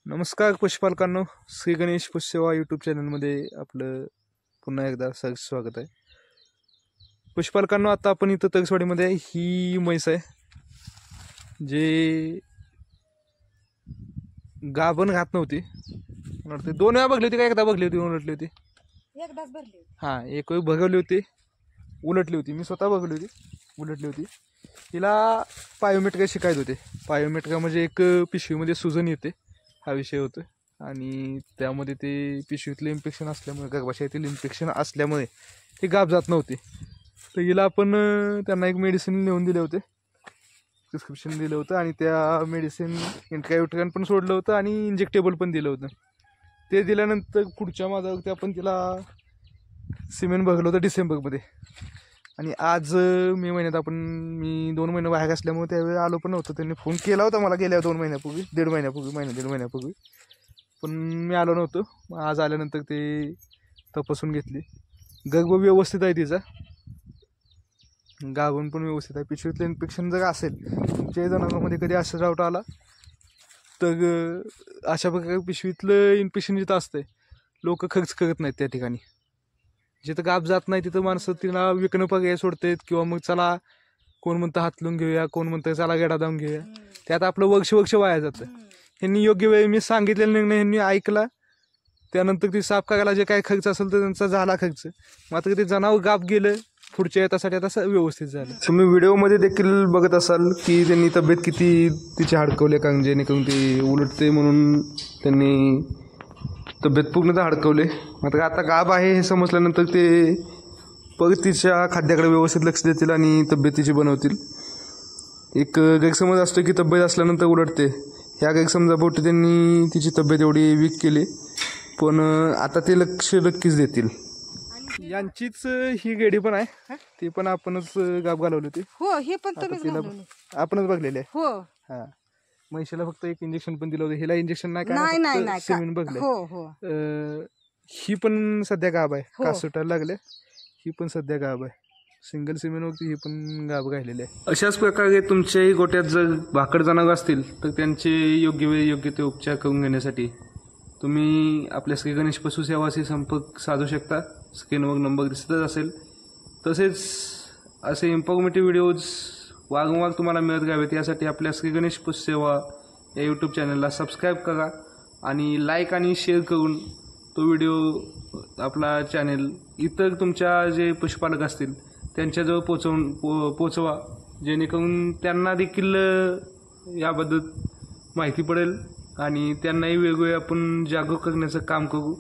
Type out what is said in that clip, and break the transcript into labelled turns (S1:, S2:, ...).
S1: नमस्कार पशुपालकांनो, श्री गणेश पशुसेवा यूट्यूब चॅनलमध्ये आपलं पुन्हा एकदा स्वागत आहे. पशुपालकांनो, आता आपण इथं तगसवाडीमध्ये ही म्हैस आहे जे गाभण घात नव्हती. मला वाटतं 2 वेळा बघली होती का एकदा बघली होती उलटली होती?
S2: एकदाच भरली होती.
S1: हां, एक वेळ बघवली होती उलटली होती. मी स्वतः बघली होती उलटली होती. तिला पायोमेट्रिका शिकायत होते. पायोमेट्रिका म्हणजे एक पिशवीमध्ये सुजन येते, हा विषय होतो. आणि त्यामध्ये ते पिशवीतलं इन्फेक्शन असल्यामुळे, गर्भाशयातील इन्फेक्शन असल्यामुळे ते गाभ जात नव्हते. तर हिला आपण त्यांना एक मेडिसिन लिहून दिले होते, प्रिस्क्रिप्शन दिलं होतं. आणि त्या मेडिसिन इंट्रायुट्रॅन पण सोडलं होतं आणि इंजेक्टेबल पण दिलं होतं. ते दिल्यानंतर पुढच्या माझ्यावरती आपण तिला सिमेंट बघलं होतं डिसेंबरमध्ये. आणि आज मे महिन्यात मी 2 महिने बाहेर असल्यामुळे त्यावेळी आलो पण नव्हतं. त्यांनी फोन केला होता मला गेल्या 2 महिन्यापूर्वी, दीड महिन्यापूर्वी, पण मी आलो नव्हतो. मग आज आल्यानंतर ते तपासून घेतली. गर्भ व्यवस्थित आहे तिचा, गाभण पण व्यवस्थित आहे. पिशवीतलं इन्फेक्शन जर असेल तुमच्या जनावरांमध्ये कधी असं डाऊट आला तर अशा प्रकारे पिशवीतलं इन्फेक्शन जिथं असतंय लोक खर्च करत नाहीत. त्या ठिकाणी जिथं गाभ जात नाही तिथं माणसं तिला विकणं पर्याय सोडतात, किंवा मग चला कोण म्हणतं हातलून घेऊया, कोण म्हणतं चला गेडा दावून घेऊया. त्यात आपलं वर्ष वाया जातं. ह्यांनी योग्य वेळी मी सांगितलेला निर्णय ह्यांनी ऐकला. त्यानंतर ती साफ करायला जे काही खर्च असेल तर त्यांचा झाला खर्च. मात्र ते जनावर गाभ गेलं पुढच्या येतासाठी आता व्यवस्थित झालं. तुम्ही व्हिडिओमध्ये देखील बघत असाल की त्यांनी तब्येत किती तिची हडकवले, कारण जेणेकरून ती उलटते म्हणून त्यांनी तब्येत पूर्णतः हडकवले. मात्र आता गाभ आहे हे समजल्यानंतर ते परत तिच्या खाद्याकडे व्यवस्थित लक्ष देतील आणि तब्येतीची बनवतील. एक गैरसमज असतो की तब्येत असल्यानंतर उलटते. ह्या गैरसमजापोटी त्यांनी तिची तब्येत एवढी वीक केली, पण आता ते लक्ष नक्कीच देतील. यांचीच ही गेडी पण आहे, ती पण आपणच गाभ घालवली होती.
S2: हो, हे पण तुम्हीच घालवली.
S1: आपणच बघलेली आहे.
S2: हो,
S1: हा, म्हैशीला फक्त एक इंजेक्शन पण दिलं होतं. हिला इंजेक्शन नाही
S2: नाही
S1: सिमेंट बघले.
S2: हो हो.
S1: ही पण सध्या गाभ आहे,
S2: हो.
S1: कास सुटायला लागले. ही पण सध्या गाभ आहे, सिंगल सिमेंट होती, ही पण गाभ राहिलेली आहे. अशाच प्रकारे तुमच्याही गोट्यात जर भाकड जनावर असतील तर त्यांचे योग्य वेळी योग्य ते उपचार करून घेण्यासाठी तुम्ही आपल्या श्री गणेश पशुसेवाशी संपर्क साधू शकता. स्क्रीनवर नंबर दिसतच असेल. तसेच असे इन्फॉर्मेटिव्ह व्हिडिओज वारंवार तुम्हाला मिळत राहावेत यासाठी आपल्या श्री गणेश पशुसेवा या यूट्यूब चॅनलला सबस्क्राईब करा आणि लाईक आणि शेअर करून तो व्हिडिओ आपला चॅनल इतर तुमच्या जे पशुपालक असतील त्यांच्याजवळ पोचवा, जेणेकरून त्यांना देखील याबद्दल माहिती पडेल आणि त्यांनाही वेगवेगळे आपण जागरूक करण्याचं काम करू.